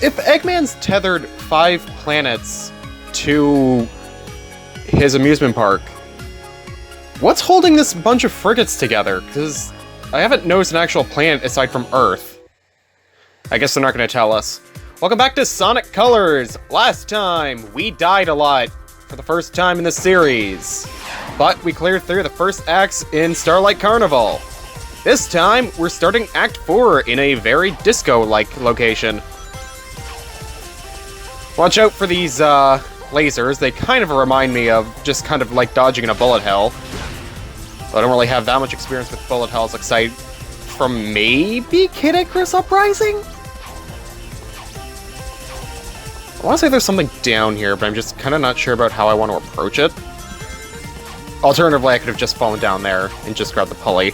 if Eggman's tethered 5 planets to his amusement park, what's holding this bunch of frigates together? Because I haven't noticed an actual planet aside from Earth. I guess they're not going to tell us. Welcome back to Sonic Colors! Last time, we died a lot for the first time in the series. But we cleared through the first acts in Starlight Carnival. This time, we're starting Act 4 in a very disco-like location. Watch out for these, lasers. They kind of remind me of just kind of like dodging in a bullet hell. I don't really have that much experience with bullet hells aside from maybe Kid Icarus Uprising? I want to say there's something down here, but I'm just kind of not sure about how I want to approach it. Alternatively, I could have just fallen down there and just grabbed the pulley.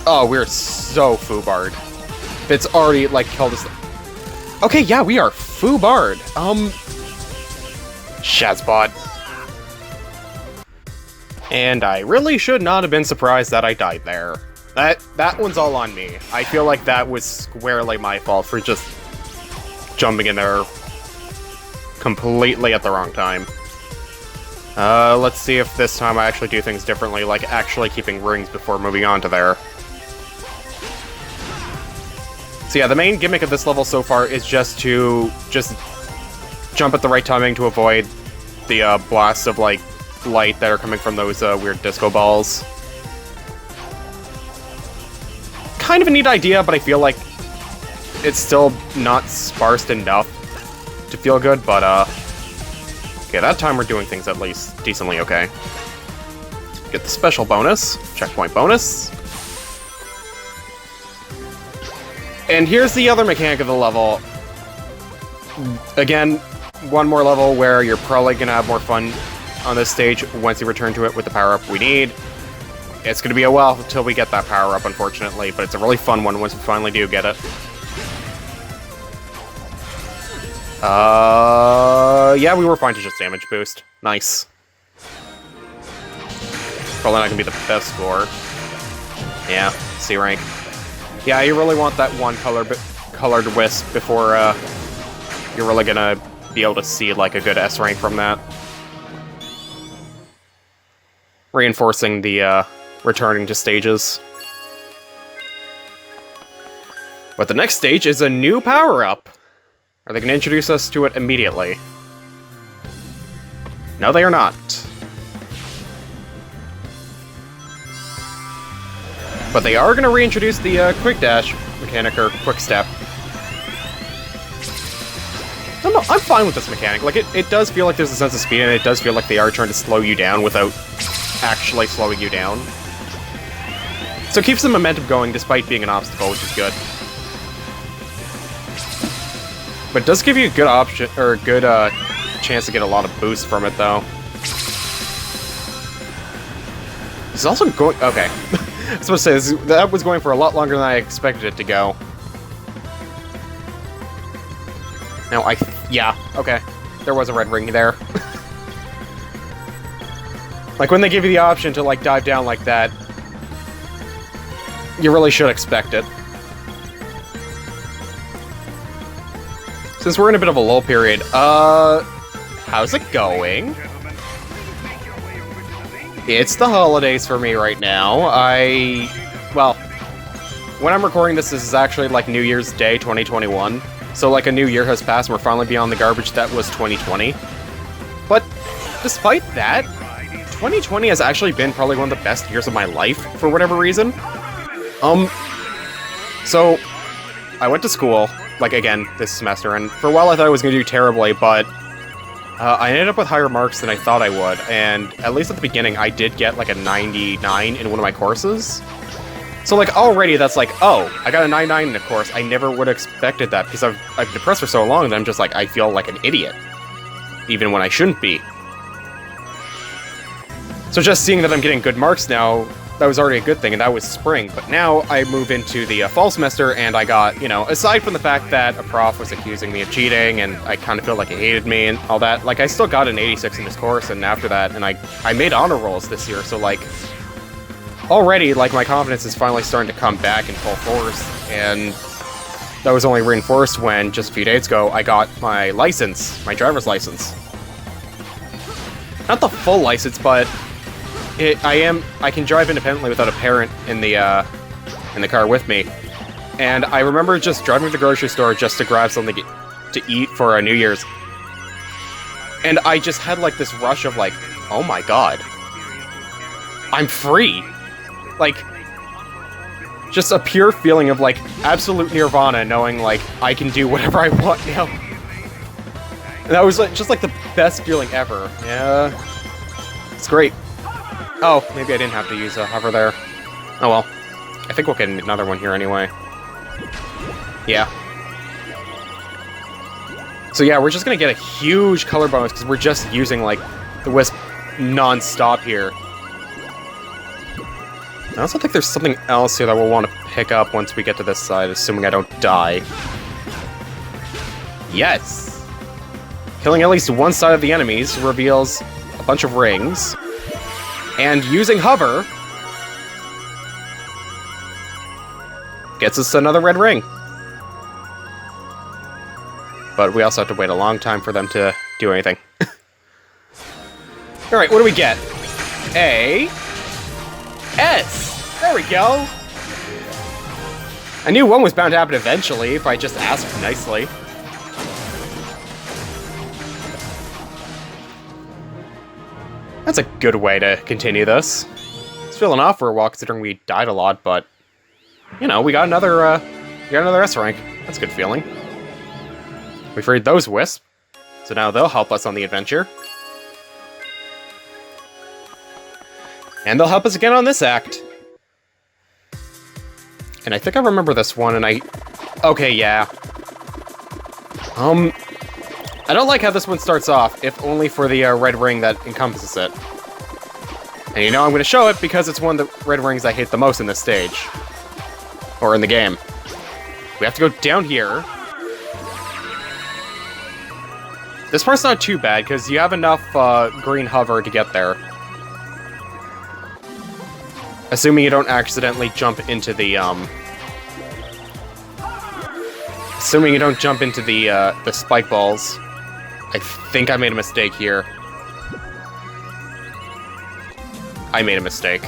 Oh, we're so foobarred. It's already, like, killed us. Okay, yeah, we are foobarred. Shazbot. And I really should not have been surprised that I died there. That one's all on me. I feel like that was squarely my fault for just jumping in there completely at the wrong time. Let's see if this time I actually do things differently, like actually keeping rings before moving on to there. So yeah, the main gimmick of this level so far is just to jump at the right timing to avoid the blasts of like light that are coming from those weird disco balls. Kind of a neat idea, but I feel like it's still not sparse enough to feel good, but okay, that time we're doing things at least decently okay. Get the special bonus, checkpoint bonus. And here's the other mechanic of the level. Again, one more level where you're probably gonna have more fun on this stage once you return to it with the power-up we need. It's gonna be a while until we get that power-up, unfortunately, but it's a really fun one once we finally do get it. Yeah, we were fine to just damage boost. Nice. Probably not gonna be the best score. Yeah, C rank. Yeah, you really want that one colored wisp before you're really gonna be able to see like a good S rank from that. Reinforcing the returning to stages. But the next stage is a new power-up. Are they gonna introduce us to it immediately? No, they are not. But they are gonna reintroduce the quick dash mechanic, or quick step. I don't know, I'm fine with this mechanic. Like, it does feel like there's a sense of speed, and it does feel like they are trying to slow you down without actually slowing you down. So it keeps the momentum going despite being an obstacle, which is good. But it does give you a good option, or a good chance to get a lot of boost from it, though. It's also going... Okay. I was supposed to say, that was going for a lot longer than I expected it to go. Now, yeah, okay. There was a red ring there. Like, when they give you the option to, like, dive down like that, you really should expect it. Since we're in a bit of a lull period, how's it going? It's the holidays for me right now. Well, when I'm recording this is actually like New Year's Day 2021. So like a new year has passed and we're finally beyond the garbage that was 2020. But despite that, 2020 has actually been probably one of the best years of my life for whatever reason. So I went to school, like again, this semester, and for a while I thought I was going to do terribly, but I ended up with higher marks than I thought I would, and at least at the beginning, I did get like a 99 in one of my courses. So like already that's like, oh, I got a 99 in a course. I never would have expected that because I've depressed for so long that I'm just like, I feel like an idiot. Even when I shouldn't be. So just seeing that I'm getting good marks now, that was already a good thing, and that was spring. But now I move into the fall semester, and I got, you know, aside from the fact that a prof was accusing me of cheating, and I kind of feel like he hated me and all that, like, I still got an 86 in this course, and after that, and I made honor rolls this year, so, like, already, like, my confidence is finally starting to come back in full force, and that was only reinforced when, just a few days ago, I got my license, my driver's license. Not the full license, but I can drive independently without a parent in the car with me. And I remember just driving to the grocery store just to grab something to eat for New Year's. And I just had like this rush of like, oh my god, I'm free. Like, just a pure feeling of like absolute nirvana, knowing like I can do whatever I want now. And that was like just like the best feeling ever. Yeah, it's great. Oh, maybe I didn't have to use a hover there. Oh well, I think we'll get another one here anyway. Yeah. So yeah, we're just gonna get a huge color bonus because we're just using like the Wisp non-stop here. I also think there's something else here that we'll want to pick up once we get to this side, assuming I don't die. Yes! Killing at least one side of the enemies reveals a bunch of rings. And using hover gets us another red ring. But we also have to wait a long time for them to do anything. Alright, what do we get? A... S! There we go! I knew one was bound to happen eventually, if I just asked nicely. That's a good way to continue this. It's feeling off for a while considering we died a lot, but... You know, we got another S rank. That's a good feeling. We freed those Wisps, so now they'll help us on the adventure. And they'll help us again on this act. And I think I remember this one, and okay, yeah. I don't like how this one starts off, if only for the red ring that encompasses it. And you know I'm going to show it because it's one of the red rings I hate the most in this stage. Or in the game. We have to go down here. This part's not too bad, because you have enough green hover to get there. Assuming you don't accidentally jump into the, Assuming you don't jump into the spike balls. I think I made a mistake here. I made a mistake.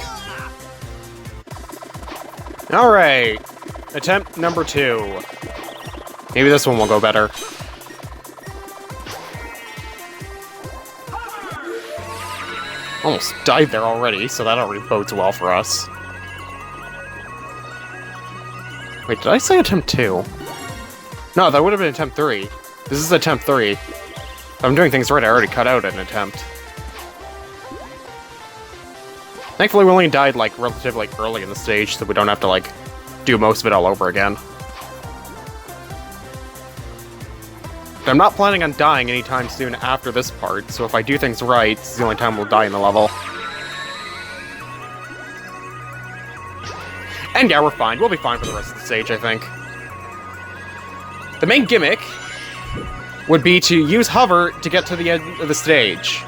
Alright. Attempt number 2. Maybe this one will go better. Almost died there already, so that already bodes well for us. Wait, did I say attempt 2? No, that would have been attempt 3. This is attempt 3. If I'm doing things right, I already cut out an attempt. Thankfully, we only died, like, relatively early in the stage, so we don't have to, like, do most of it all over again. But I'm not planning on dying anytime soon after this part, so if I do things right, it's the only time we'll die in the level. And yeah, we're fine. We'll be fine for the rest of the stage, I think. The main gimmick would be to use hover to get to the end of the stage.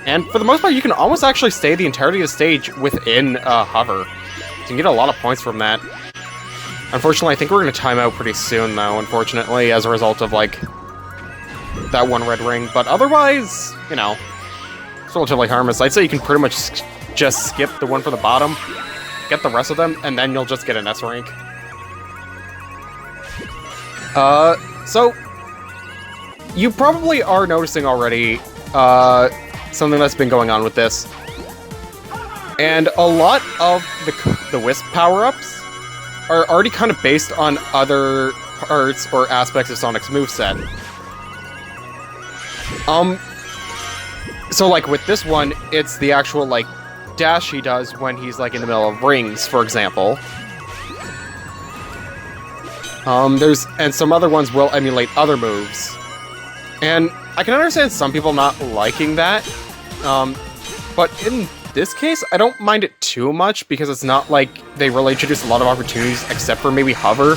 And for the most part, you can almost actually stay the entirety of the stage within hover. So you can get a lot of points from that. Unfortunately, I think we're going to time out pretty soon, though, unfortunately, as a result of, like, that one red ring. But otherwise, you know, it's relatively harmless. I'd say you can pretty much just skip the one for the bottom, get the rest of them, and then you'll just get an S rank. So, you probably are noticing already, something that's been going on with this. And a lot of the Wisp power-ups are already kind of based on other parts or aspects of Sonic's moveset. So like with this one, it's the actual like dash he does when he's like in the middle of rings, for example. And some other ones will emulate other moves. And I can understand some people not liking that. But in this case, I don't mind it too much because it's not like they really introduced a lot of opportunities except for maybe hover,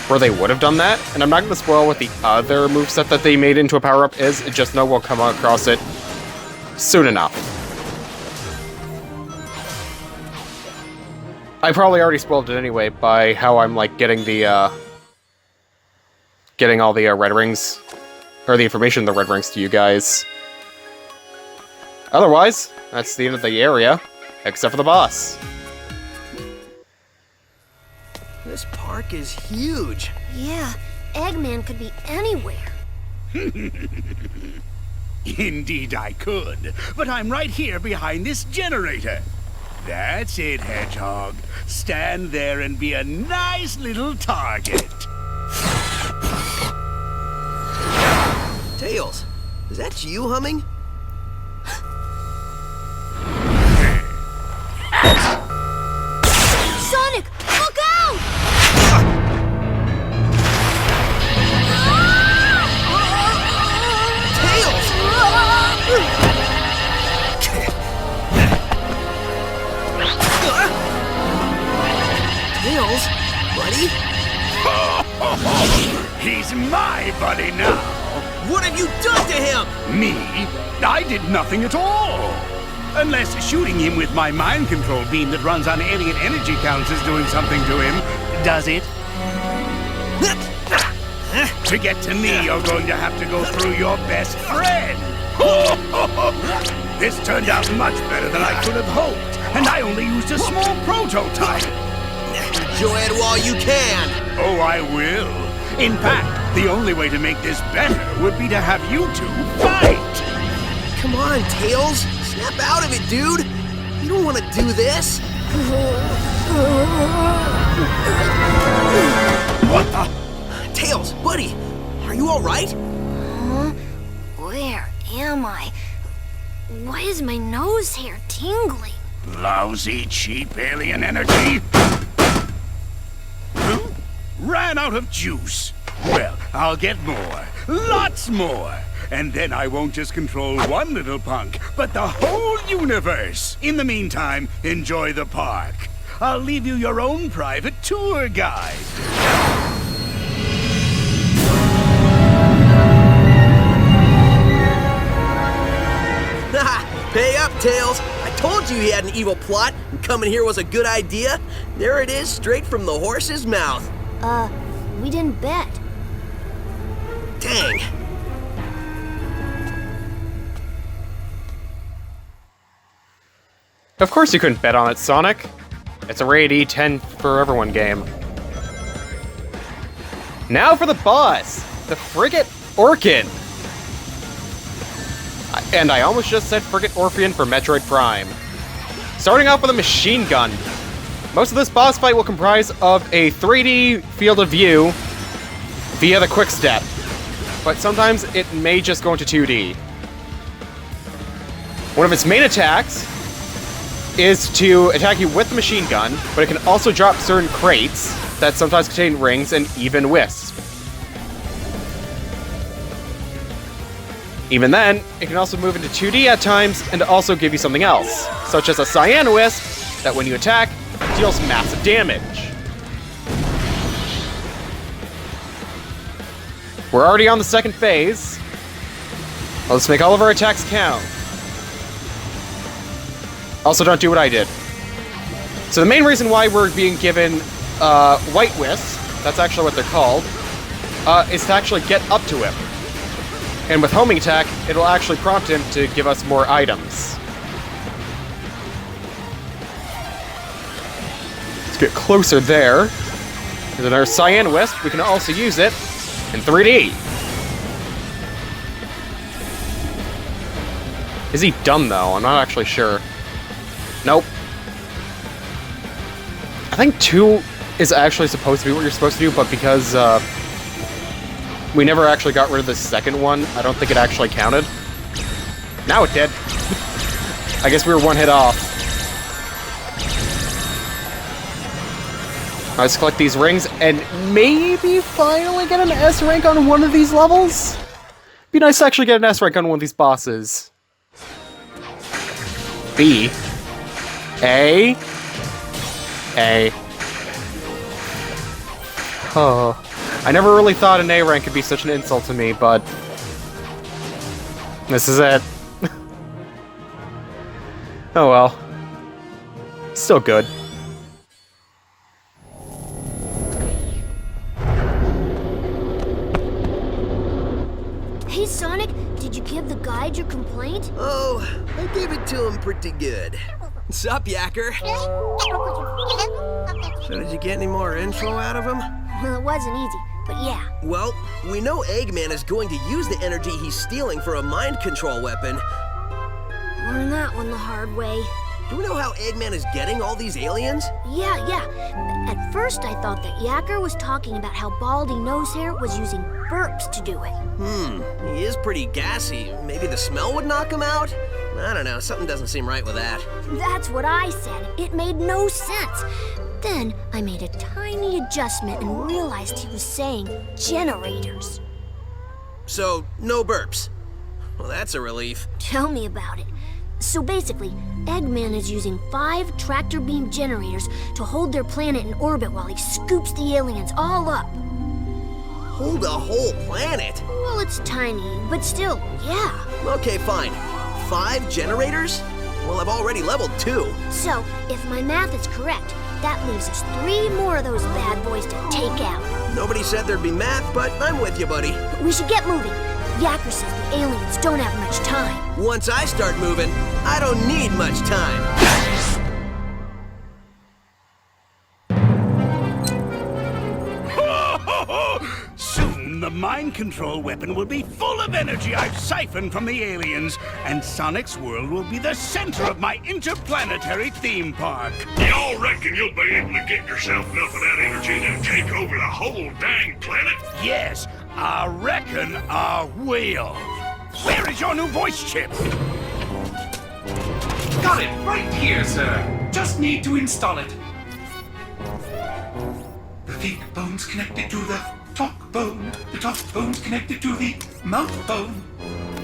where they would have done that. And I'm not going to spoil what the other moveset that they made into a power-up is, just know we'll come across it soon enough. I probably already spoiled it anyway by how I'm, like, getting the getting all the red rings, or the information in the red rings to you guys. Otherwise, that's the end of the area, except for the boss. This park is huge. Yeah, Eggman could be anywhere. Indeed I could, but I'm right here behind this generator. That's it, Hedgehog. Stand there and be a nice little target. Tails, is that you humming? Sonic, look out! Tails! Tails, buddy? He's my buddy now. What have you done to him? Me? I did nothing at all. Unless shooting him with my mind control beam that runs on alien energy counts is doing something to him. Does it? To get to me, you're going to have to go through your best friend. This turned out much better than I could have hoped, and I only used a small prototype. Enjoy it while you can. Oh, I will. In fact, the only way to make this better would be to have you two fight. Come on, Tails. Snap out of it, dude. You don't want to do this. What the? Tails, buddy, are you all right? Huh? Where am I? Why is my nose hair tingling? Lousy, cheap alien energy. Huh? Ran out of juice. Well, I'll get more. Lots more. And then I won't just control one little punk, but the whole universe. In the meantime, enjoy the park. I'll leave you your own private tour guide. Pay up, Tails. I told you he had an evil plot, and coming here was a good idea. There it is, straight from the horse's mouth. We didn't bet. Dang. Of course you couldn't bet on it, Sonic. It's a rated E10 for everyone game. Now for the boss! The Frigate Orchid! And I almost just said Frigate Orpheon for Metroid Prime. Starting off with a machine gun. Most of this boss fight will comprise of a 3D field of view via the quick step, but sometimes it may just go into 2D. One of its main attacks is to attack you with the machine gun, but it can also drop certain crates that sometimes contain rings and even wisps. Even then, it can also move into 2D at times and also give you something else, such as a cyan wisp that when you attack, deals massive damage. We're already on the second phase. Let's make all of our attacks count. Also, don't do what I did. So the main reason why we're being given white wisps, that's actually what they're called, is to actually get up to him. And with homing attack, it'll actually prompt him to give us more items. Let's get closer there. And then our cyan wisp, we can also use it in 3D. Is he done though? I'm not actually sure. Nope. I think 2 is actually supposed to be what you're supposed to do, but because we never actually got rid of the second one, I don't think it actually counted. Now it did. I guess we were one hit off. Let's collect these rings and maybe finally get an S rank on one of these levels? Be nice to actually get an S rank on one of these bosses. B. A. A. Oh. I never really thought an A rank could be such an insult to me, but this is it. Oh well. Still good. Hey, Sonic, did you give the guide your complaint? Oh, I gave it to him pretty good. Sup, Yacker? So did you get any more info out of him? Well, it wasn't easy, but yeah. Well, we know Eggman is going to use the energy he's stealing for a mind control weapon. Learned that one the hard way. Do we know how Eggman is getting all these aliens? Yeah. At first, I thought that Yacker was talking about how Baldy Nosehair was using burps to do it. He is pretty gassy. Maybe the smell would knock him out? I don't know, something doesn't seem right with that. That's what I said. It made no sense. Then I made a tiny adjustment and realized he was saying generators. So, no burps. Well, that's a relief. Tell me about it. So basically, Eggman is using 5 tractor beam generators to hold their planet in orbit while he scoops the aliens all up. Hold a whole planet? Well, it's tiny, but still, yeah. Okay, fine. 5 generators? Well, I've already leveled 2. So, if my math is correct, that leaves us 3 more of those bad boys to take out. Nobody said there'd be math, but I'm with you, buddy. We should get moving. Yacker says the aliens don't have much time. Once I start moving, I don't need much time. Soon the mind control weapon will be full of energy I've siphoned from the aliens, and Sonic's world will be the center of my interplanetary theme park. Y'all reckon you'll be able to get yourself enough of that energy to take over the whole dang planet? Yes, I reckon I will. Where is your new voice chip? Got it right here, sir. Just need to install it. The thick bone's connected to the talk bone. The talk bone's connected to the mouth bone.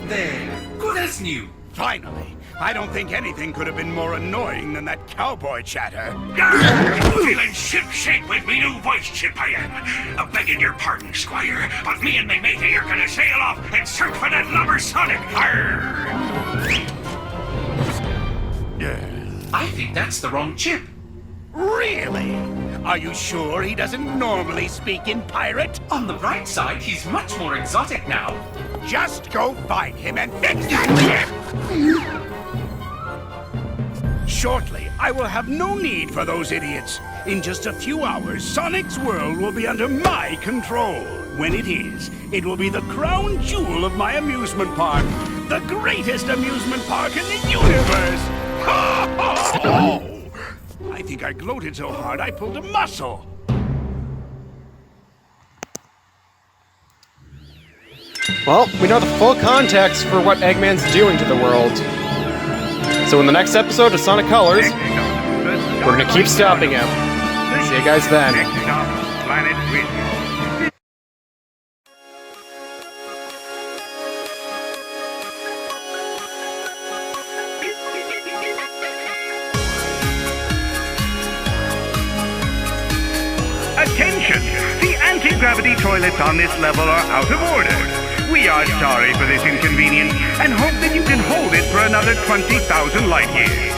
There. Good as new. Finally. I don't think anything could have been more annoying than that cowboy chatter. Feeling ship-shape with me new voice chip I am. Begging your pardon, Squire, but me and me matey are gonna sail off and search for that lubber Sonic. Arr! I think that's the wrong chip. Really? Are you sure he doesn't normally speak in pirate? On the bright side, he's much more exotic now. Just go find him and... Shortly, I will have no need for those idiots. In just a few hours, Sonic's world will be under my control. When it is, it will be the crown jewel of my amusement park. The greatest amusement park in the universe! I think I gloated so hard I pulled a muscle. Well, we know the full context for what Eggman's doing to the world. So in the next episode of Sonic Colors, we're gonna keep stopping him. See you guys then. Next stop, Planet Ridge. Attention! The anti-gravity toilets on this level are out of order. We are sorry for this inconvenience and hope that you can hold it for another 20,000 light years.